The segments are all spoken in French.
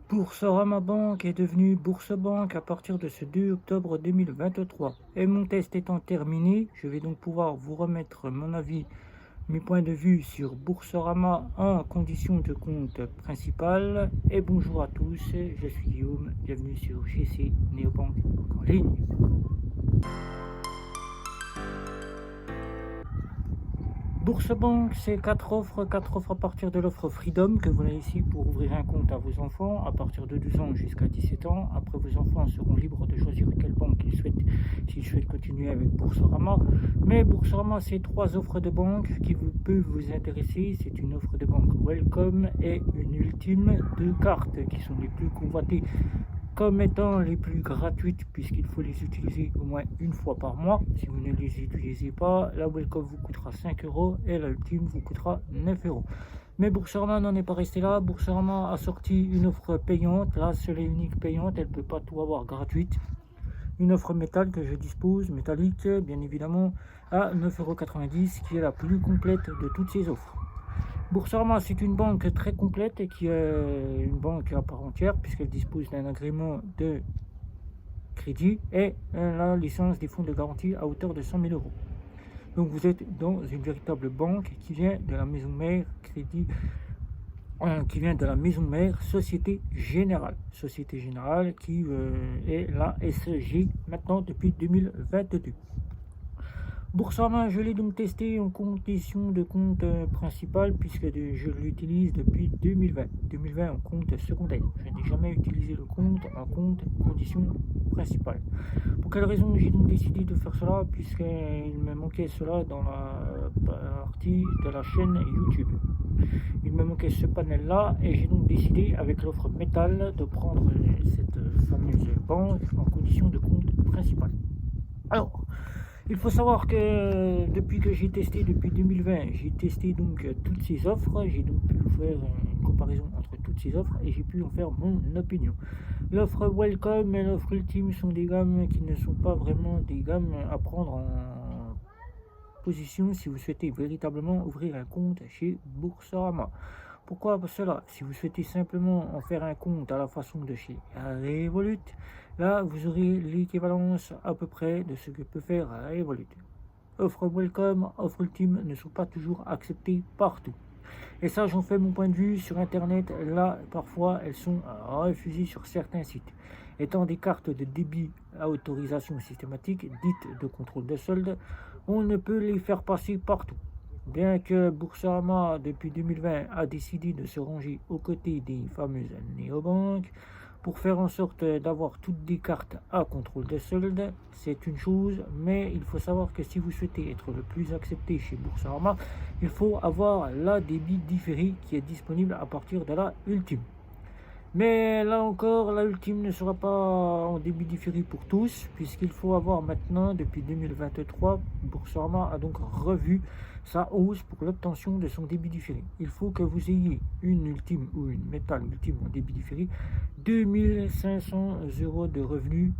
Boursorama Bank est devenue Bourse-Banque à partir de ce 2 octobre 2023. Et mon test étant terminé, je vais donc pouvoir vous remettre mon avis, mes points de vue sur Boursorama en condition de compte principal. Et bonjour à tous, je suis Guillaume, bienvenue sur GC Néobank en ligne. Bourse-Banque, c'est quatre offres à partir de l'offre Freedom que vous avez ici pour ouvrir un compte à vos enfants à partir de 12 ans jusqu'à 17 ans. Après, vos enfants seront libres de choisir quelle banque ils souhaitent, s'ils souhaitent continuer avec Boursorama. Mais Boursorama, c'est trois offres de banque qui peuvent vous intéresser. C'est une offre de banque Welcome et une ultime de cartes qui sont les plus convoitées comme étant les plus gratuites puisqu'il faut les utiliser au moins une fois par mois. Si vous ne les utilisez pas, la Welcome vous coûtera 5 euros et la Ultime vous coûtera 9 euros. Mais Boursorama n'en est pas resté là. Boursorama a sorti une offre payante, la seule et unique payante, elle ne peut pas tout avoir gratuite. Une offre métal que je dispose, métallique bien évidemment, à 9,90 € qui est la plus complète de toutes ces offres. Boursorama, c'est une banque très complète et qui est une banque à part entière puisqu'elle dispose d'un agrément de crédit et la licence des fonds de garantie à hauteur de 100 000 euros. Donc vous êtes dans une véritable banque qui vient de la maison mère qui vient de la maison mère Société Générale. Société Générale qui est la SG maintenant depuis 2022. Boursorama, je l'ai donc testé en condition de compte principal puisque je l'utilise depuis 2020. 2020 en compte secondaire. Je n'ai jamais utilisé le compte en compte condition principale. Pour quelle raison j'ai donc décidé de faire cela? Puisqu'il me manquait cela dans la partie de la chaîne YouTube. Il me manquait ce panel là et j'ai donc décidé avec l'offre métal de prendre cette fameuse banque en condition de compte principal. Alors, il faut savoir que depuis que j'ai testé, depuis 2020, j'ai testé donc toutes ces offres. J'ai donc pu faire une comparaison entre toutes ces offres et j'ai pu en faire mon opinion. L'offre Welcome et l'offre Ultime sont des gammes qui ne sont pas vraiment des gammes à prendre en position si vous souhaitez véritablement ouvrir un compte chez Boursorama. Pourquoi cela? Si vous souhaitez simplement en faire un compte à la façon de chez Revolut, là vous aurez l'équivalence à peu près de ce que peut faire Revolut. Offre Welcome, offre Ultime ne sont pas toujours acceptées partout. Et ça, j'en fais mon point de vue sur Internet. Là, parfois, elles sont refusées sur certains sites. Étant des cartes de débit à autorisation systématique, dites de contrôle de solde, on ne peut les faire passer partout. Bien que Boursorama, depuis 2020, a décidé de se ranger aux côtés des fameuses néobanques pour faire en sorte d'avoir toutes des cartes à contrôle de solde, c'est une chose, mais il faut savoir que si vous souhaitez être le plus accepté chez Boursorama, il faut avoir la débit différé qui est disponible à partir de la Ultime. Mais là encore, la Ultime ne sera pas en débit différé pour tous, puisqu'il faut avoir maintenant, depuis 2023, Boursorama a donc revu sa hausse pour l'obtention de son débit différé. Il faut que vous ayez une Ultime ou une métal Ultime en débit différé, 2500 € de revenus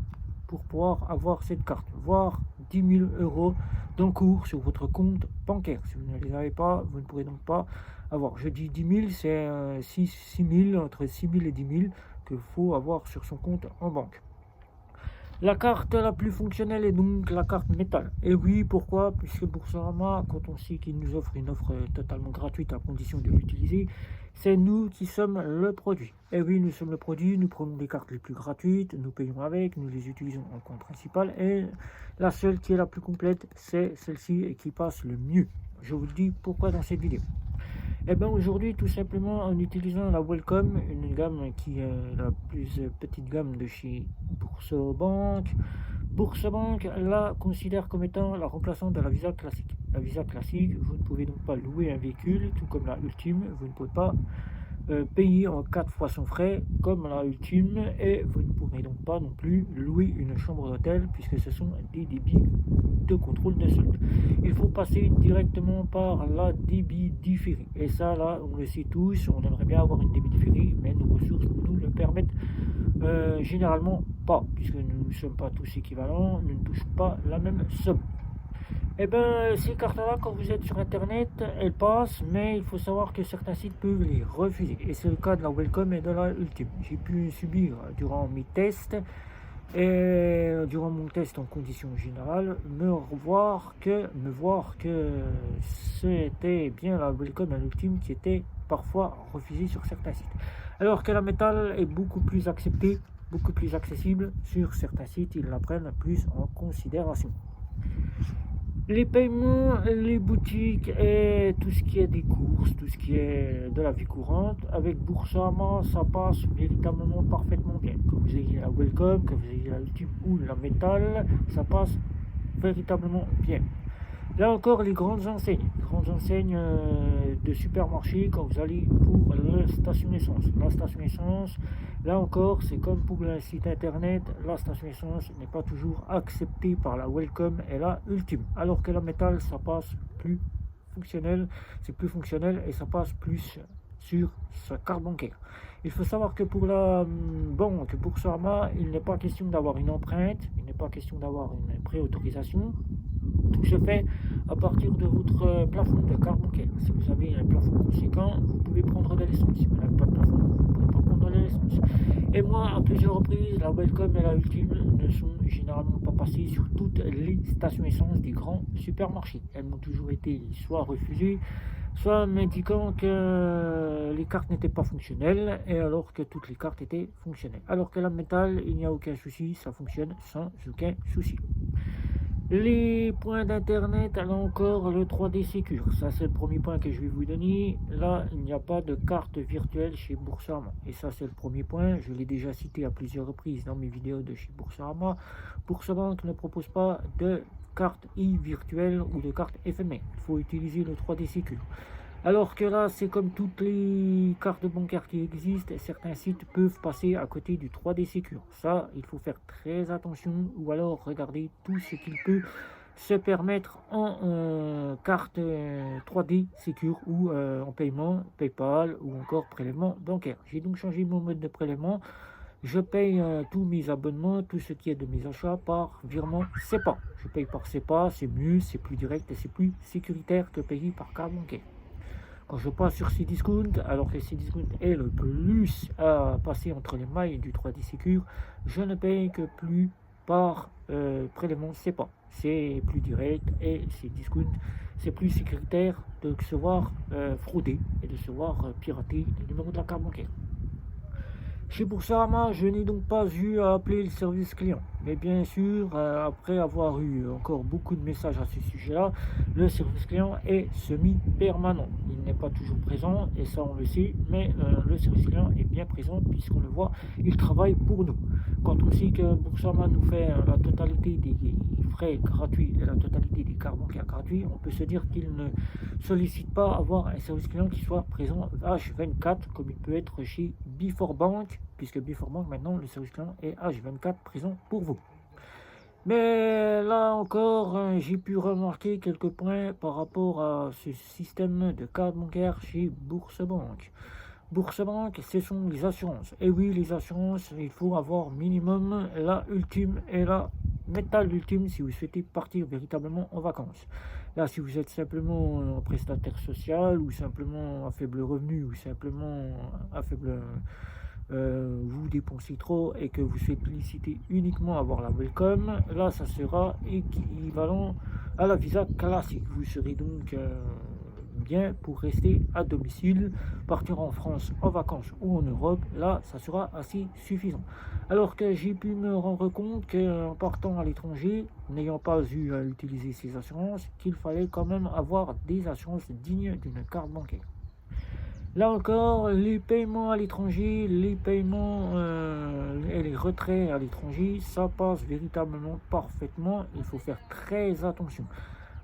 pour pouvoir avoir cette carte, voire 10 000 € d'encours sur votre compte bancaire. Si vous ne les avez pas, vous ne pourrez donc pas avoir. Je dis 10 000, c'est 6 000, entre 6 000 et 10 000 qu'il faut avoir sur son compte en banque. La carte la plus fonctionnelle est donc la carte métal. Et oui, pourquoi? Puisque Boursorama, quand on sait qu'il nous offre une offre totalement gratuite à condition de l'utiliser, c'est nous qui sommes le produit. Et oui, nous sommes le produit, nous prenons les cartes les plus gratuites, nous payons avec, nous les utilisons en compte principal. Et la seule qui est la plus complète, c'est celle-ci et qui passe le mieux. Je vous le dis pourquoi dans cette vidéo. Et bien aujourd'hui, tout simplement en utilisant la Welcome, une gamme qui est la plus petite gamme de chez Boursorama. Boursorama la considère comme étant la remplaçante de la Visa classique. La Visa classique, vous ne pouvez donc pas louer un véhicule, tout comme la Ultime, vous ne pouvez pas payer en 4 fois son frais comme la Ultime et vous ne pourrez donc pas non plus louer une chambre d'hôtel puisque ce sont des débits de contrôle de solde. Il faut passer directement par la débit différé et ça là on le sait tous, on aimerait bien avoir une débit différé mais nos ressources nous le permettent généralement pas puisque nous ne sommes pas tous équivalents, nous ne touchons pas la même somme. Eh bien, ces cartes-là, quand vous êtes sur Internet, elles passent, mais il faut savoir que certains sites peuvent les refuser. Et c'est le cas de la Welcome et de la Ultime. J'ai pu subir durant mes tests, et durant mon test en conditions générales, me voir que c'était bien la Welcome et l'Ultime qui étaient parfois refusées sur certains sites. Alors que la métal est beaucoup plus acceptée, beaucoup plus accessible sur certains sites, ils la prennent plus en considération. Les paiements, les boutiques et tout ce qui est des courses, tout ce qui est de la vie courante, avec Boursorama, ça passe véritablement parfaitement bien. Que vous ayez la Welcome, que vous ayez la Ultime ou la Metal, ça passe véritablement bien. Là encore, les grandes enseignes de supermarché, quand vous allez pour la station essence. La station essence, là encore, c'est comme pour le site internet, la station essence n'est pas toujours acceptée par la Welcome et la Ultime. Alors que la métal, ça passe plus fonctionnel, c'est plus fonctionnel et ça passe plus sur sa carte bancaire. Il faut savoir que pour la banque Boursorama, il n'est pas question d'avoir une empreinte, il n'est pas question d'avoir une préautorisation. Tout se fait à partir de votre plafond de carte bancaire. Si vous avez un plafond conséquent, vous pouvez prendre de l'essence. Si vous n'avez pas de plafond, vous ne pouvez pas prendre de l'essence. Et moi, à plusieurs reprises, la Welcome et la Ultime ne sont généralement pas passées sur toutes les stations essence des grands supermarchés. Elles m'ont toujours été soit refusées, soit m'indiquant que les cartes n'étaient pas fonctionnelles, et alors que toutes les cartes étaient fonctionnelles. Alors que la métal, il n'y a aucun souci, ça fonctionne sans aucun souci. Les points d'internet, là encore, le 3D Secure. Ça, c'est le premier point que je vais vous donner. Là, il n'y a pas de carte virtuelle chez Boursorama. Et ça, c'est le premier point. Je l'ai déjà cité à plusieurs reprises dans mes vidéos de chez Boursorama. Boursorama ne propose pas de carte virtuelle ou de carte éphémère. Il faut utiliser le 3D Secure. Alors que là, c'est comme toutes les cartes bancaires qui existent, certains sites peuvent passer à côté du 3D Secure. Ça, il faut faire très attention, ou alors regarder tout ce qu'il peut se permettre en carte 3D Secure ou en paiement, PayPal ou encore prélèvement bancaire. J'ai donc changé mon mode de prélèvement. Je paye tous mes abonnements, tout ce qui est de mes achats par virement SEPA. Je paye par SEPA, c'est mieux, c'est plus direct et c'est plus sécuritaire que payer par carte bancaire. Quand je passe sur Cdiscount, alors que Cdiscount est le plus à passer entre les mailles du 3D Secure, je ne paye que plus par prélèvement SEPA. C'est plus direct et Cdiscount, c'est plus sécuritaire de se voir frauder et de se voir pirater les numéros de la carte bancaire. Chez Boursorama, je n'ai donc pas eu à appeler le service client. Mais bien sûr, après avoir eu encore beaucoup de messages à ce sujet-là, le service client est semi-permanent. Il n'est pas toujours présent, et ça on le sait, mais le service client est bien présent puisqu'on le voit, il travaille pour nous. Quand on sait que Boursorama nous fait la totalité des frais gratuits et la totalité des cartes bancaires gratuits, on peut se dire qu'il ne sollicite pas avoir un service client qui soit présent H24 comme il peut être chez Before-Bank, puisque Before-Bank maintenant le service client est H24 présent pour vous. Mais là encore, j'ai pu remarquer quelques points par rapport à ce système de carte bancaire chez Boursorama. Boursorama, ce sont les assurances. Et oui, les assurances, il faut avoir minimum la Ultime et la Metal Ultime si vous souhaitez partir véritablement en vacances. Là, si vous êtes simplement un prestataire social ou simplement à faible revenu ou simplement à faible... vous dépensez trop et que vous sollicitez uniquement avoir la Welcome, là ça sera équivalent à la visa classique. Vous serez donc bien pour rester à domicile, partir en France en vacances ou en Europe, là ça sera assez suffisant. Alors que j'ai pu me rendre compte qu'en partant à l'étranger, n'ayant pas eu à utiliser ces assurances, qu'il fallait quand même avoir des assurances dignes d'une carte bancaire. Là encore, les paiements à l'étranger, les paiements et les retraits à l'étranger, ça passe véritablement parfaitement. Il faut faire très attention.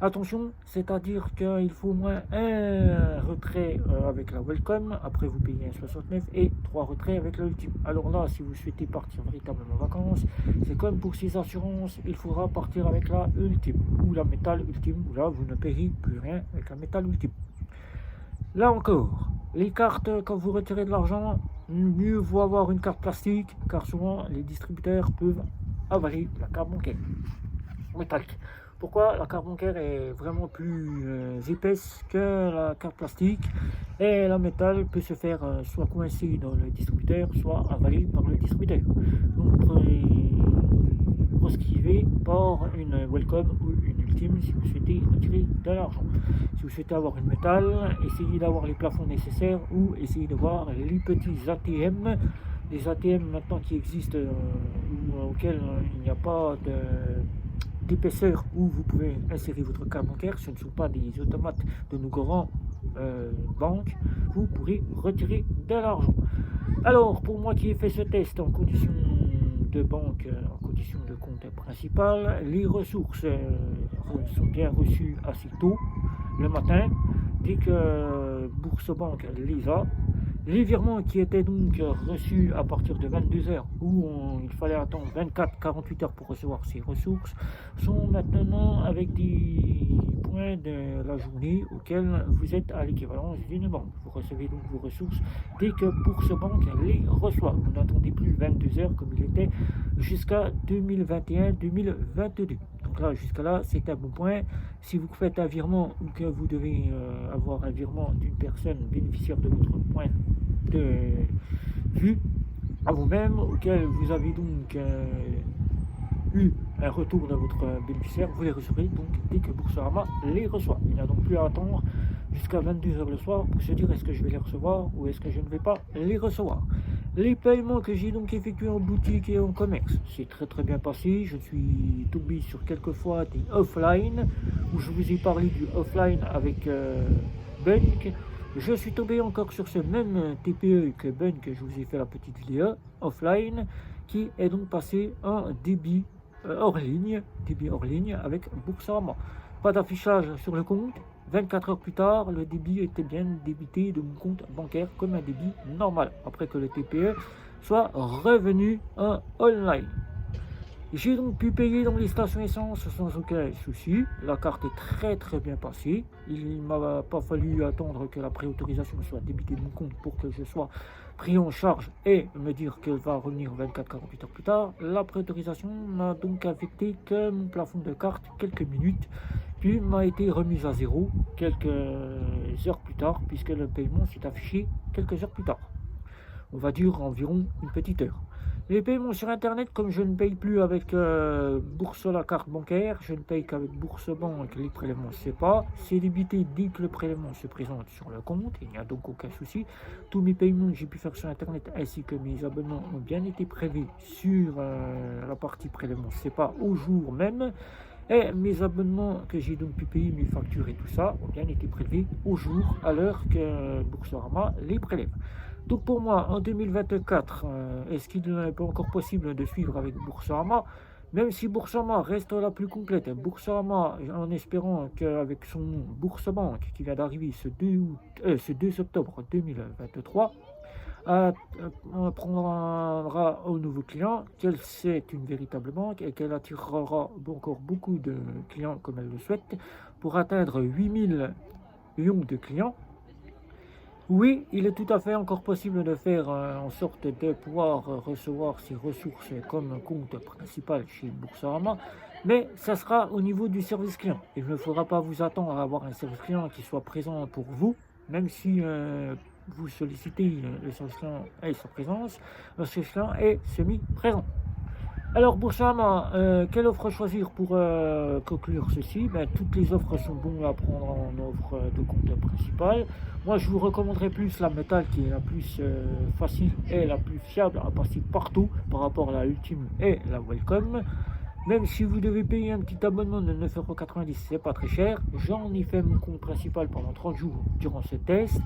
Attention, c'est-à-dire qu'il faut au moins un retrait avec la Welcome, après vous payez un 69 et 3 retraits avec l'Ultime. Alors là, si vous souhaitez partir véritablement en vacances, c'est comme pour ces assurances, il faudra partir avec la Ultime ou la Metal Ultime, où là vous ne payez plus rien avec la Metal Ultime. Là encore, les cartes, quand vous retirez de l'argent, mieux vaut avoir une carte plastique, car souvent les distributeurs peuvent avaler la carte bancaire métallique. Pourquoi? La carte bancaire est vraiment plus épaisse que la carte plastique et la métal peut se faire soit coincée dans le distributeur, soit avalée par le distributeur. Donc proscrivez par une welcome ou une ultime si vous souhaitez retirer de l'argent. Si vous souhaitez avoir une métal, essayez d'avoir les plafonds nécessaires ou essayez de voir les petits ATM. Les ATM maintenant qui existent auxquels il n'y a pas d'épaisseur où vous pouvez insérer votre carte bancaire, ce ne sont pas des automates de nos grands banques, vous pourrez retirer de l'argent. Alors, pour moi qui ai fait ce test en condition de banque, en condition de compte principal, les ressources sont bien reçues assez tôt le matin, dès que Bourse-Banque les a. Les virements qui étaient donc reçus à partir de 22h, où il fallait attendre 24-48 heures pour recevoir ces ressources, sont maintenant avec des points de la journée auxquels vous êtes à l'équivalence d'une banque. Vous recevez donc vos ressources dès que Bourse-Banque les reçoit. Vous n'attendez plus 22 heures comme il était jusqu'à 2021-2022. Donc là, jusqu'à là, c'est un bon point. Si vous faites un virement ou que vous devez avoir un virement d'une personne bénéficiaire de votre point de vue à vous-même, auquel vous avez donc eu un retour de votre bénéficiaire, vous les recevrez donc dès que Boursorama les reçoit. Il n'y a donc plus à attendre jusqu'à 22h le soir pour se dire est-ce que je vais les recevoir ou est-ce que je ne vais pas les recevoir. Les paiements que j'ai donc effectués en boutique et en commerce, c'est très bien passé. Je suis tombé sur quelques fois des offline, où je vous ai parlé du offline avec Bunk. Je suis tombé encore sur ce même TPE que Bunk, je vous ai fait la petite vidéo offline, qui est donc passé en débit hors ligne avec Boursorama. Pas d'affichage sur le compte. 24 heures plus tard, le débit était bien débité de mon compte bancaire comme un débit normal, après que le TPE soit revenu en online. J'ai donc pu payer dans les stations essence sans aucun souci. La carte est très bien passée. Il ne m'a pas fallu attendre que la préautorisation soit débitée de mon compte pour que je sois pris en charge et me dire qu'elle va revenir 24-48 heures plus tard. La préautorisation n'a donc affecté que mon plafond de carte quelques minutes, puis m'a été remise à zéro quelques heures plus tard, puisque le paiement s'est affiché quelques heures plus tard. On va dire environ une petite heure. Les paiements sur internet, comme je ne paye plus avec Bourse la carte bancaire, je ne paye qu'avec Bourse-Banque les prélèvements SEPA. C'est débité dès que le prélèvement se présente sur le compte, il n'y a donc aucun souci. Tous mes paiements que j'ai pu faire sur internet ainsi que mes abonnements ont bien été prélevés sur la partie prélèvement SEPA au jour même. Et mes abonnements que j'ai donc pu payer, mes factures et tout ça, ont bien été prélevés au jour, à l'heure que Boursorama les prélève. Donc pour moi, en 2024, est-ce qu'il n'est pas encore possible de suivre avec Boursorama? Même si Boursorama reste la plus complète, Boursorama, en espérant qu'avec son Bourse-Banque qui vient d'arriver ce 2 octobre 2023, prendra aux nouveaux clients qu'elle c'est une véritable banque et qu'elle attirera encore beaucoup de clients comme elle le souhaite pour atteindre 8000 millions de clients. Oui, il est tout à fait encore possible de faire en sorte de pouvoir recevoir ces ressources comme compte principal chez Boursorama, mais ça sera au niveau du service client. Il ne faudra pas vous attendre à avoir un service client qui soit présent pour vous, même si vous sollicitez le service client et sa présence, le service client est semi-présent. Alors Boursorama, quelle offre choisir pour conclure ceci? Toutes les offres sont bonnes à prendre en offre de compte principal. Moi je vous recommanderais plus la métal qui est la plus facile et la plus fiable à passer partout par rapport à la ultime et la welcome. Même si vous devez payer un petit abonnement de 9,90 €, c'est pas très cher. J'en ai fait mon compte principal pendant 30 jours durant ce test.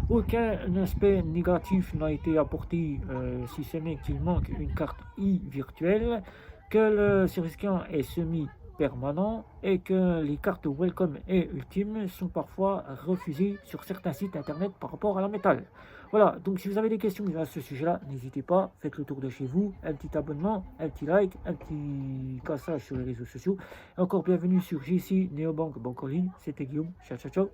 Aucun aspect négatif n'a été apporté, si ce n'est qu'il manque une carte virtuelle, que le service client est semi-permanent et que les cartes Welcome et Ultime sont parfois refusées sur certains sites internet par rapport à la métal. Voilà, donc si vous avez des questions à ce sujet-là, n'hésitez pas, faites le tour de chez vous, un petit abonnement, un petit like, un petit cassage sur les réseaux sociaux. Et encore bienvenue sur JC Neobank Banque en ligne, c'était Guillaume, ciao.